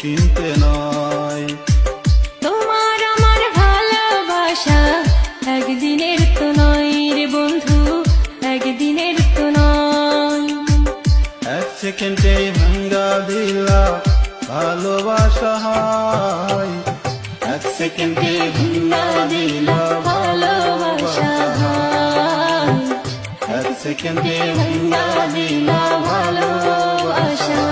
কিনতে নয়। তোমার আমার ভালোবাসা একদিনের তো নয় রে বন্ধু, একদিনের তো নয়। এক সেকেন্ডে ভাঙ্গা দিলা ভালোবাসা হয়, এক সেকেন্ডে ভাঙ্গা দিলা ভালোবাসা হয়, এক সেকেন্ডে ভাঙ্গা দিলা ভালোবাসা।